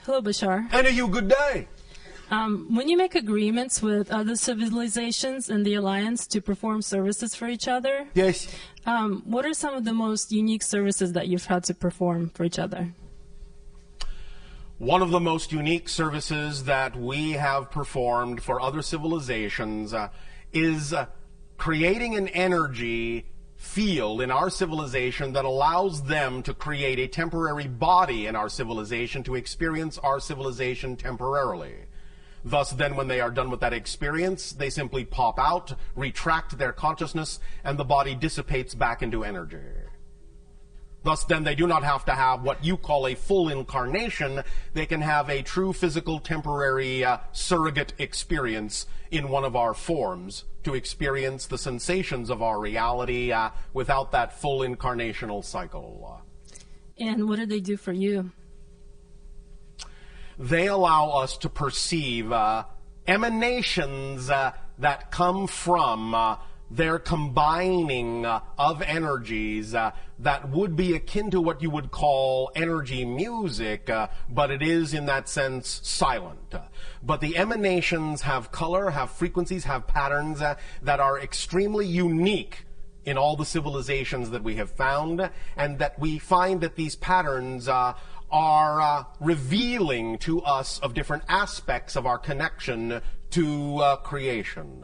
Hello, Bashar. And you good day. When you make agreements with other civilizations in the Alliance to perform services for each other, Yes. what are some of the most unique services that you've had to perform for each other? One of the most unique services that we have performed for other civilizations is creating an energy field in our civilization that allows them to create a temporary body in our civilization to experience our civilization temporarily. Thus, then, when they are done with that experience, they simply pop out, retract their consciousness, and the body dissipates back into energy. Thus, then, they do not have to have what you call a full incarnation. They can have a true physical temporary surrogate experience in one of our forms to experience the sensations of our reality without that full incarnational cycle. And what do they do for you? They allow us to perceive emanations that come from their combining of energies that would be akin to what you would call energy music, but it is in that sense silent. But the emanations have color, have frequencies, have patterns that are extremely unique in all the civilizations that we have found, and that we find that these patterns are revealing to us of different aspects of our connection to creation.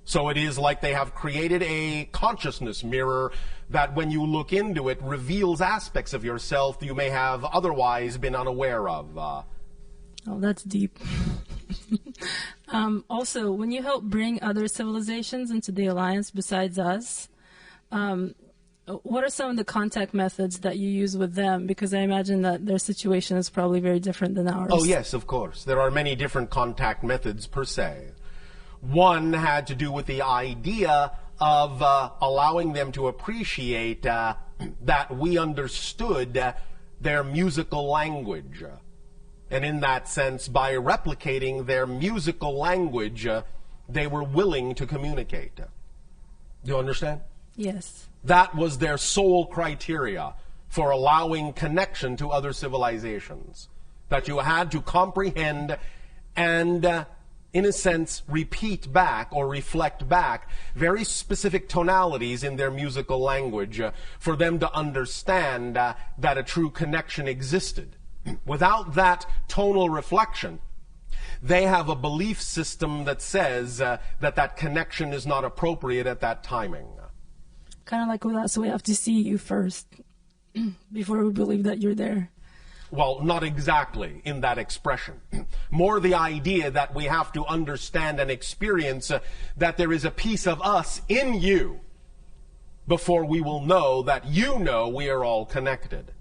So it is like they have created a consciousness mirror that when you look into it reveals aspects of yourself that you may have otherwise been unaware of. Oh, that's deep. Also, when you help bring other civilizations into the Alliance besides us, what are some of the contact methods that you use with them? Because I imagine that their situation is probably very different than ours. Oh, yes, of course. There are many different contact methods per se. One had to do with the idea of allowing them to appreciate that we understood their musical language. And in that sense, by replicating their musical language, they were willing to communicate. Do you understand? Yes. That was their sole criteria for allowing connection to other civilizations. That you had to comprehend and in a sense, repeat back or reflect back very specific tonalities in their musical language for them to understand that a true connection existed. Without that tonal reflection, they have a belief system that says that connection is not appropriate at that timing. Kind of like with us, we have to see you first before we believe that you're there. Well, not exactly in that expression. More the idea that we have to understand and experience that there is a piece of us in you before we will know that you know we are all connected.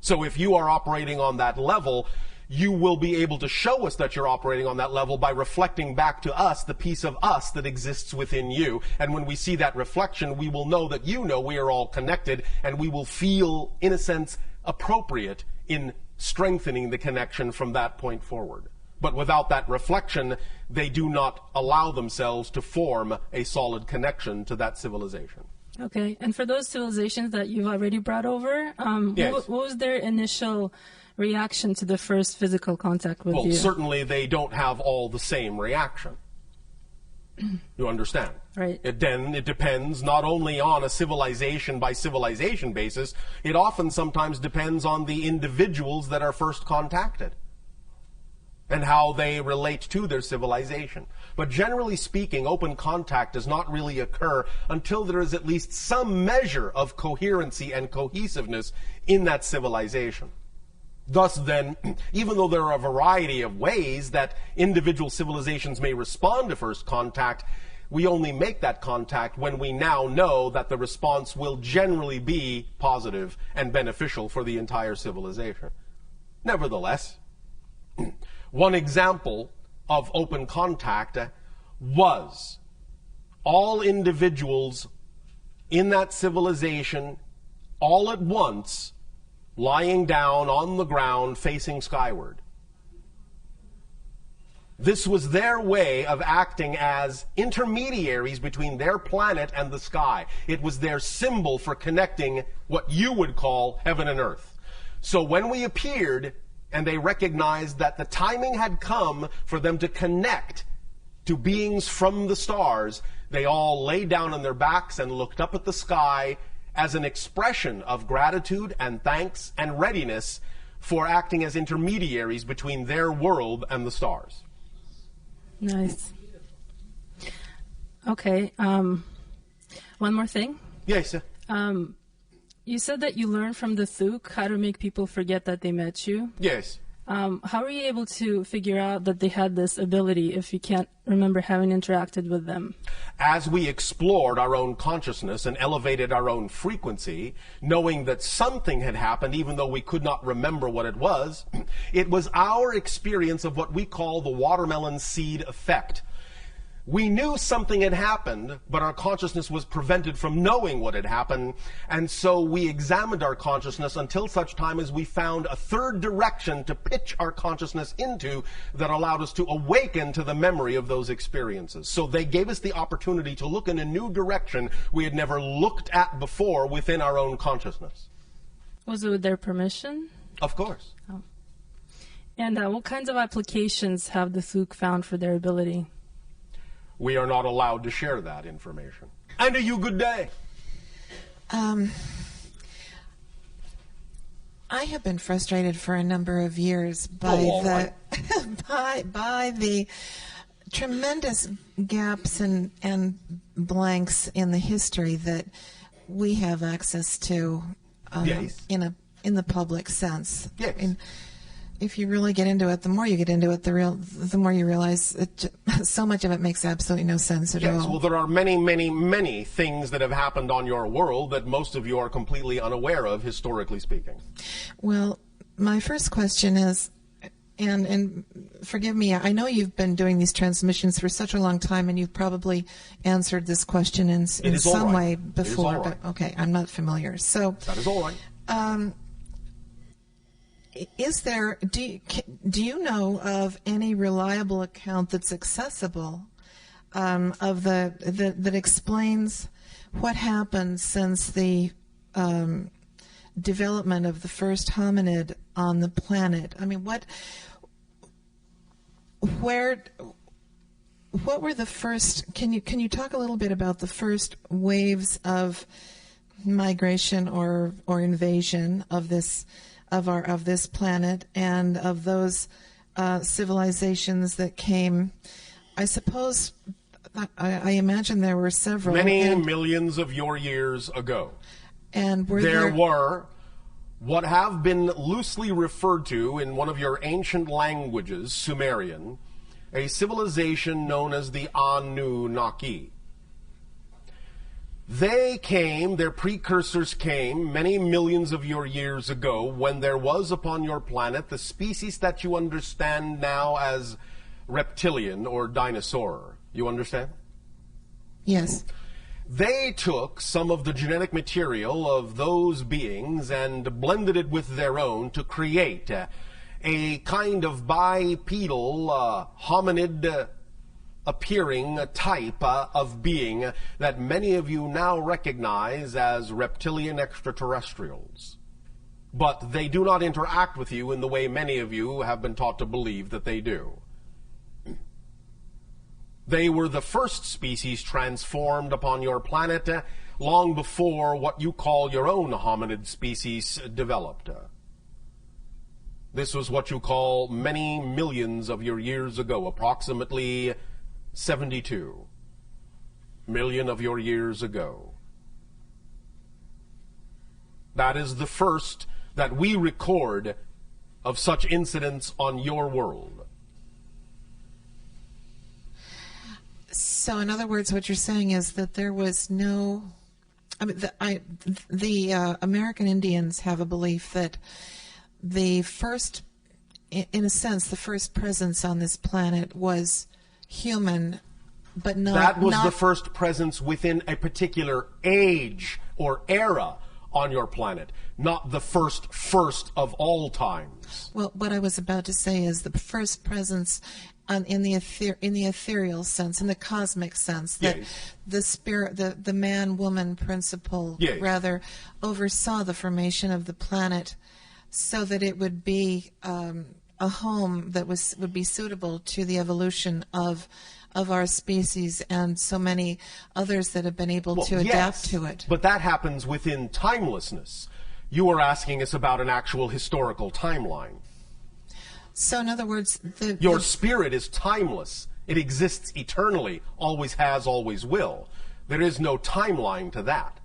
So if you are operating on that level, you will be able to show us that you're operating on that level by reflecting back to us the piece of us that exists within you. And when we see that reflection, we will know that you know we are all connected, and we will feel, in a sense, appropriate in strengthening the connection from that point forward. But without that reflection, they do not allow themselves to form a solid connection to that civilization. Okay, and for those civilizations that you've already brought over, yes. what was their initial reaction to the first physical contact with you? Well, certainly they don't have all the same reaction. You understand? Right. It depends not only on a civilization by civilization basis, it often sometimes depends on the individuals that are first contacted and how they relate to their civilization. But generally speaking, open contact does not really occur until there is at least some measure of coherency and cohesiveness in that civilization. Thus, then, even though there are a variety of ways that individual civilizations may respond to first contact, we only make that contact when we now know that the response will generally be positive and beneficial for the entire civilization. Nevertheless, one example of open contact was all individuals in that civilization all at once lying down on the ground facing skyward. This was their way of acting as intermediaries between their planet and the sky. It was their symbol for connecting what you would call heaven and earth. So when we appeared and they recognized that the timing had come for them to connect to beings from the stars, they all lay down on their backs and looked up at the sky as an expression of gratitude and thanks and readiness for acting as intermediaries between their world and the stars. Nice. Okay. One more thing. Yes. You said that you learned from the Thuk how to make people forget that they met you. Yes. How were you able to figure out that they had this ability if you can't remember having interacted with them? As we explored our own consciousness and elevated our own frequency, knowing that something had happened even though we could not remember what it was our experience of what we call the watermelon seed effect. We knew something had happened, but our consciousness was prevented from knowing what had happened, and so we examined our consciousness until such time as we found a third direction to pitch our consciousness into that allowed us to awaken to the memory of those experiences. So they gave us the opportunity to look in a new direction we had never looked at before within our own consciousness. Was it with their permission? Of course. Oh. And what kinds of applications have the Thuk found for their ability? We are not allowed to share that information. And you good day. I have been frustrated for a number of years by by the tremendous gaps and blanks in the history that we have access to Yes. in the public sense. Yes. And if you really get into it, the more you get into it, the more you realize so much of it makes absolutely no sense at all. Yes, well, there are many, many, many things that have happened on your world that most of you are completely unaware of, historically speaking. Well, my first question is, and forgive me, I know you've been doing these transmissions for such a long time, and you've probably answered this question in some way before, but okay, I'm not familiar. So that is all right. Is there, do you know of any reliable account that's accessible of that explains what happened since the development of the first hominid on the planet? I mean, what were the first? Can you talk a little bit about the first waves of migration or invasion of this? Of this planet and of those civilizations that came, I suppose, I imagine there were several. Many millions of your years ago. And there were what have been loosely referred to in one of your ancient languages, Sumerian, a civilization known as the Anunnaki. They came, their precursors came, many millions of your years ago when there was upon your planet the species that you understand now as reptilian or dinosaur. You understand? Yes. They took some of the genetic material of those beings and blended it with their own to create a kind of bipedal hominid appearing type of being that many of you now recognize as reptilian extraterrestrials. But they do not interact with you in the way many of you have been taught to believe that they do. They were the first species transformed upon your planet long before what you call your own hominid species developed. This was what you call many millions of your years ago, approximately 72 million of your years ago. That is the first that we record of such incidents on your world. So, in other words, what you're saying is that there was no. I mean, the American Indians have a belief that the first, in a sense, the first presence on this planet was human, but not. That was the first presence within a particular age or era on your planet, not the first of all times. Well, what I was about to say is the first presence in the ethereal sense, in the cosmic sense, that yes. the spirit, the man-woman principle, yes. rather oversaw the formation of the planet so that it would be a home that would be suitable to the evolution of our species and so many others that have been able to adapt to it. But that happens within timelessness. You are asking us about an actual historical timeline. So in other words, your spirit is timeless. It exists eternally, always has, always will. There is no timeline to that.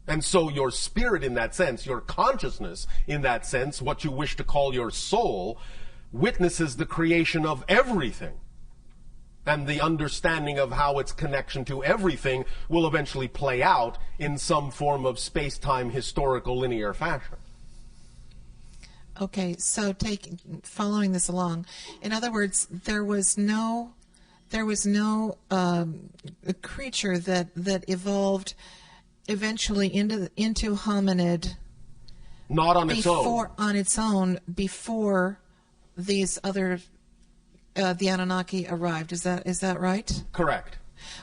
And so your spirit in that sense, your consciousness in that sense, what you wish to call your soul, witnesses the creation of everything. And the understanding of how its connection to everything will eventually play out in some form of space-time historical linear fashion. Okay, so following this along, in other words, there was no creature that evolved eventually into hominid. Not on its own. On its own before these other the Anunnaki arrived. Is that right? Correct.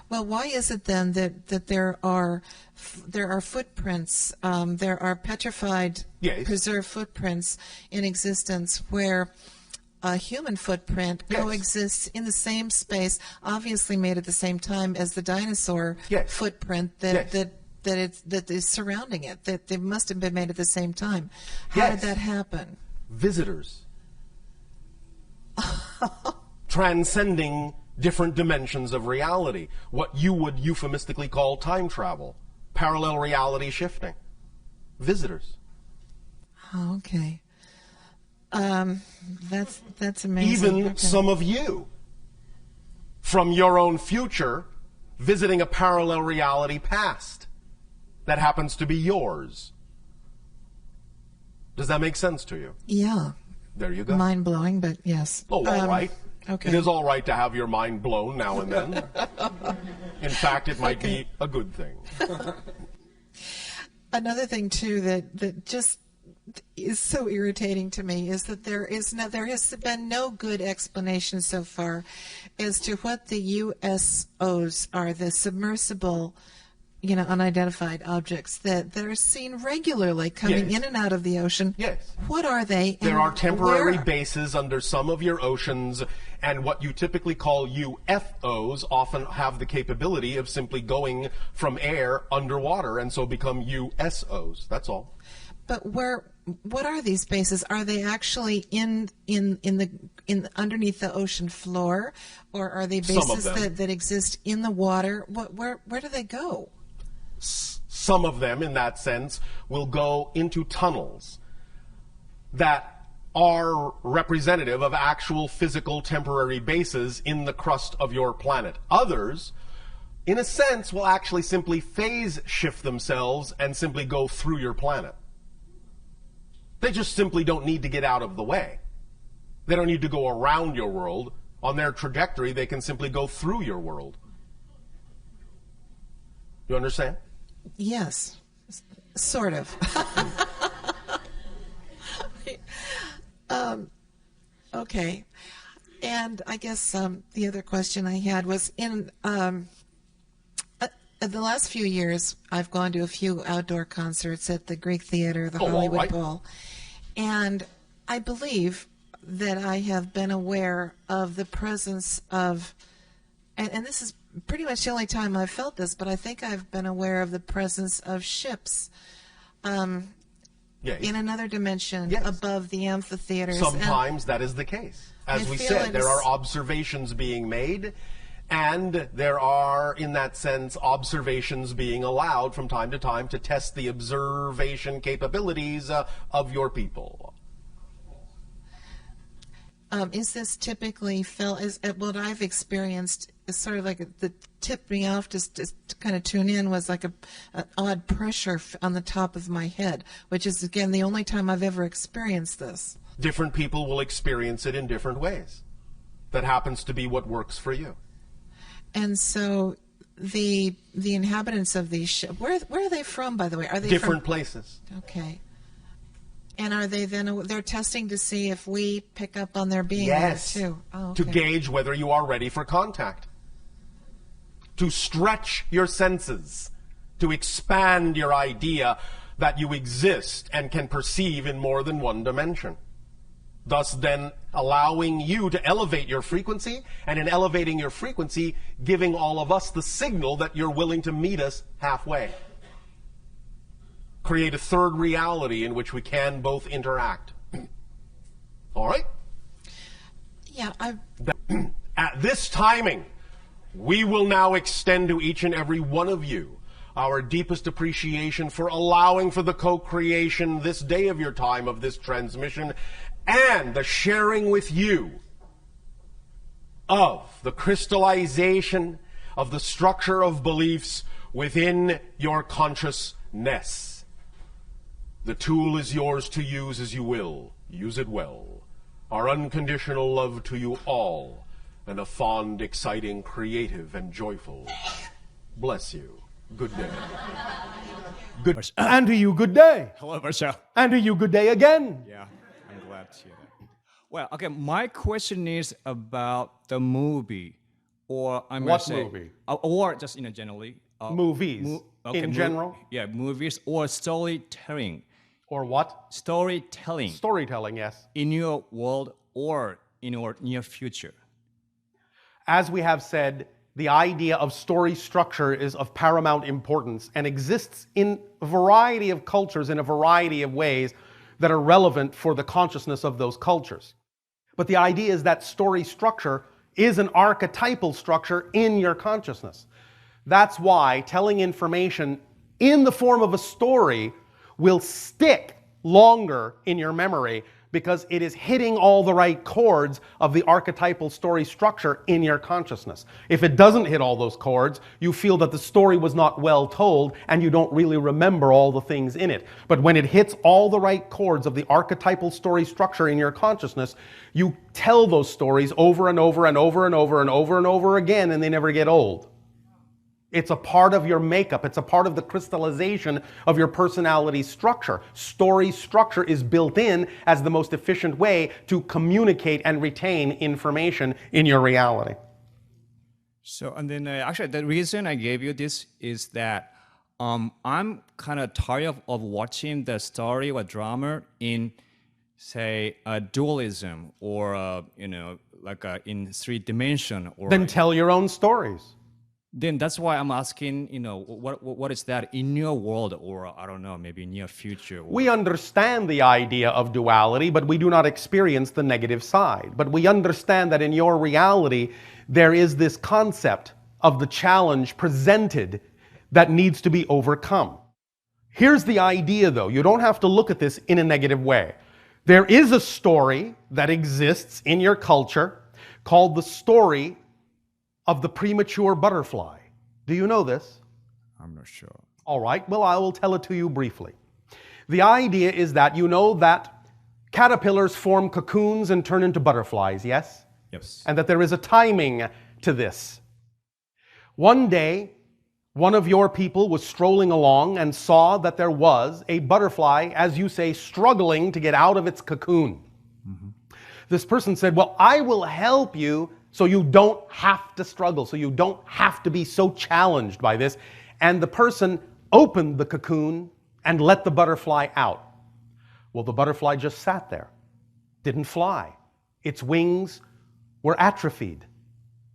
Well, why is it then that there are footprints, there are petrified, preserved footprints in existence where a human footprint coexists in the same space, obviously made at the same time as the dinosaur footprint that is surrounding it? That they must have been made at the same time. How did that happen? Visitors. Transcending different dimensions of reality. What you would euphemistically call time travel. Parallel reality shifting. Visitors. Oh, okay. That's amazing. Even some of you, from your own future, visiting a parallel reality past that happens to be yours. Does that make sense to you? Yeah. There you go. Mind-blowing, but yes. Oh, all right. Okay. It is all right to have your mind blown now and then. In fact, it might be a good thing. Another thing, too, that just is so irritating to me is that there has been no good explanation so far as to what the USOs are, the submersible, unidentified objects that are seen regularly coming in and out of the ocean. Yes. What are they? There are temporary bases under some of your oceans, and what you typically call UFOs often have the capability of simply going from air underwater and so become USOs. That's all. But what are these bases? Are they actually in underneath the ocean floor, or are they bases that exist in the water? Where do they go? Some of them, in that sense, will go into tunnels that are representative of actual physical temporary bases in the crust of your planet. Others, in a sense, will actually simply phase shift themselves and simply go through your planet. They just simply don't need to get out of the way. They don't need to go around your world. On their trajectory, they can simply go through your world. You understand? Yes, sort of. Okay. And I guess the other question I had was in the last few years, I've gone to a few outdoor concerts at the Greek Theater, the Hollywood Bowl, and I believe that I have been aware of the presence of, and this is pretty much the only time I've felt this, but I think I've been aware of the presence of ships in another dimension above the amphitheaters. Sometimes that is the case. As we said, there are observations being made, and there are, in that sense, observations being allowed from time to time to test the observation capabilities of your people. Is this typically felt, what I've experienced is sort of like the tipped me off just to kind of tune in was like an odd pressure on the top of my head, which is, again, the only time I've ever experienced this. Different people will experience it in different ways. That happens to be what works for you. And so the inhabitants of these ships, where are they from, by the way? Are they different places? Okay. And are they then, they're testing to see if we pick up on their being there too? Oh, okay. To gauge whether you are ready for contact. To stretch your senses. To expand your idea that you exist and can perceive in more than one dimension. Thus then allowing you to elevate your frequency, and in elevating your frequency, giving all of us the signal that you're willing to meet us halfway. Create a third reality in which we can both interact. All right? Yeah, At this timing, we will now extend to each and every one of you our deepest appreciation for allowing for the co-creation this day of your time of this transmission, and the sharing with you of the crystallization of the structure of beliefs within your consciousness. The tool is yours to use as you will. Use it well. Our unconditional love to you all, and a fond, exciting, creative, and joyful. Bless you. Good day. Good. And to you, good day. Hello, Bashar. And to you, good day again. Yeah, I'm glad to hear that. Well, okay, my question is about the movie, or I might say... What movie? Or just, generally. Movies. In general? Yeah, movies or storytelling. Or what? Storytelling. Storytelling, yes. In your world or in your near future. As we have said, the idea of story structure is of paramount importance and exists in a variety of cultures in a variety of ways that are relevant for the consciousness of those cultures. But the idea is that story structure is an archetypal structure in your consciousness. That's why telling information in the form of a story will stick longer in your memory, because it is hitting all the right chords of the archetypal story structure in your consciousness. If it doesn't hit all those chords, you feel that the story was not well told and you don't really remember all the things in it. But when it hits all the right chords of the archetypal story structure in your consciousness, you tell those stories over and over and over and over and over and over again, and they never get old. It's a part of your makeup. It's a part of the crystallization of your personality structure. Story structure is built in as the most efficient way to communicate and retain information in your reality. So, and then actually the reason I gave you this is that I'm kind of tired of watching the story or drama in, say, a dualism or, like in 3D. Or then tell your own stories. Then that's why I'm asking, what is that in your world, or I don't know, maybe near future? We understand the idea of duality, but we do not experience the negative side. But we understand that in your reality, there is this concept of the challenge presented that needs to be overcome. Here's the idea, though. You don't have to look at this in a negative way. There is a story that exists in your culture called the story of the premature butterfly. Do you know this? I'm not sure. All right, well, I will tell it to you briefly. The idea is that you know that caterpillars form cocoons and turn into butterflies, yes? Yes. And that there is a timing to this. One day, one of your people was strolling along and saw that there was a butterfly, as you say, struggling to get out of its cocoon. Mm-hmm. This person said, well, I will help you so you don't have to struggle, so you don't have to be so challenged by this. And the person opened the cocoon and let the butterfly out. Well, the butterfly just sat there, didn't fly. Its wings were atrophied.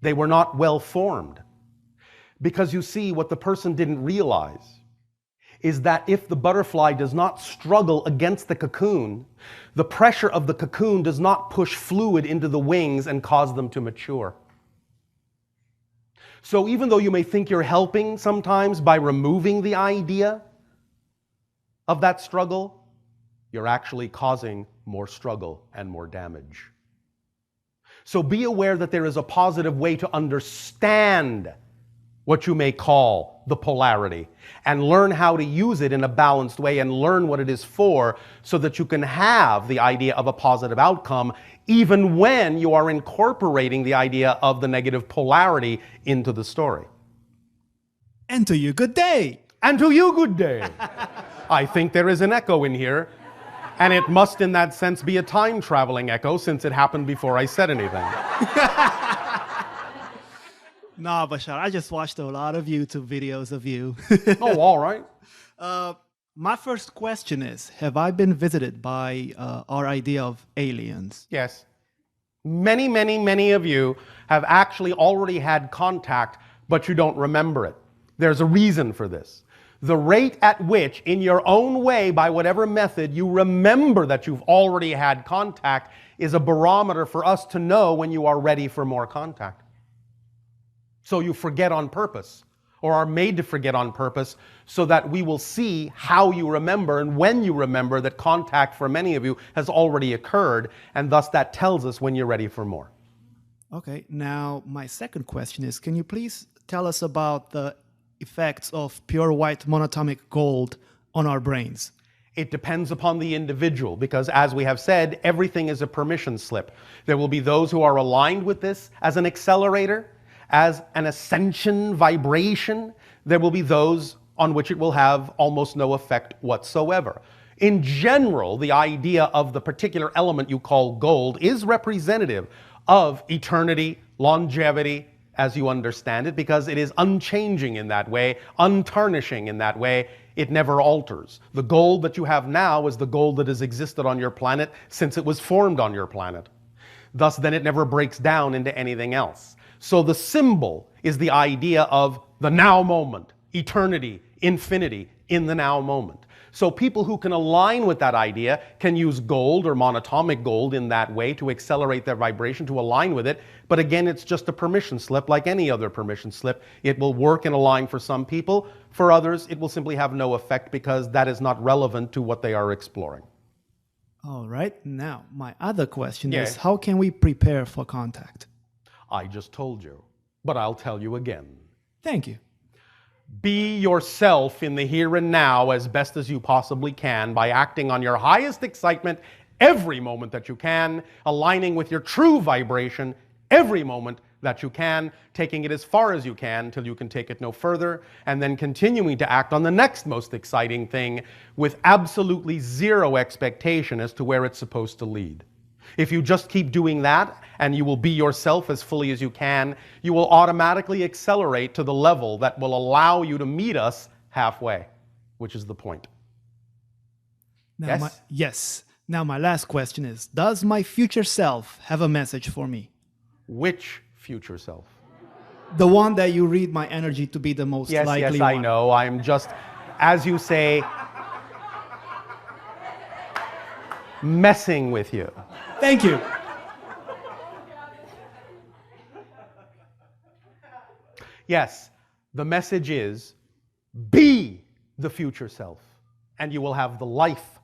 They were not well formed. Because you see, what the person didn't realize is that if the butterfly does not struggle against the cocoon, the pressure of the cocoon does not push fluid into the wings and cause them to mature. So even though you may think you're helping sometimes by removing the idea of that struggle, you're actually causing more struggle and more damage. So be aware that there is a positive way to understand what you may call the polarity, and learn how to use it in a balanced way and learn what it is for, so that you can have the idea of a positive outcome even when you are incorporating the idea of the negative polarity into the story. And to you, good day. And to you, good day. I think there is an echo in here, and it must in that sense be a time-traveling echo, since it happened before I said anything. Nah, Bashar, I just watched a lot of YouTube videos of you. Oh, all right. My first question is, have I been visited by our idea of aliens? Yes. Many, many, many of you have actually already had contact, but you don't remember it. There's a reason for this. The rate at which, in your own way, by whatever method, you remember that you've already had contact is a barometer for us to know when you are ready for more contact. So you forget on purpose, or are made to forget on purpose, so that we will see how you remember and when you remember that contact for many of you has already occurred, and thus that tells us when you're ready for more. Okay, now my second question is, can you please tell us about the effects of pure white monatomic gold on our brains? It depends upon the individual, because as we have said, everything is a permission slip. There will be those who are aligned with this as an accelerator, as an ascension vibration. There will be those on which it will have almost no effect whatsoever. In general, the idea of the particular element you call gold is representative of eternity, longevity, as you understand it, because it is unchanging in that way, untarnishing in that way. It never alters. The gold that you have now is the gold that has existed on your planet since it was formed on your planet. Thus, then it never breaks down into anything else. So the symbol is the idea of the now moment, eternity, infinity in the now moment. So people who can align with that idea can use gold or monatomic gold in that way to accelerate their vibration, to align with it. But again, it's just a permission slip like any other permission slip. It will work and align for some people. For others, it will simply have no effect because that is not relevant to what they are exploring. All right, now my other question Yes. is, how can we prepare for contact? I just told you, but I'll tell you again. Thank you. Be yourself in the here and now as best as you possibly can by acting on your highest excitement every moment that you can, aligning with your true vibration every moment that you can, taking it as far as you can till you can take it no further, and then continuing to act on the next most exciting thing with absolutely zero expectation as to where it's supposed to lead. If you just keep doing that, and you will be yourself as fully as you can, you will automatically accelerate to the level that will allow you to meet us halfway, which is the point. Now Yes? Now my last question is, does my future self have a message for me? Which future self? The one that you read my energy to be the most likely Yes, one. I know. I'm just, as you say, messing with you. Thank you. Yes, the message is, be the future self, and you will have the life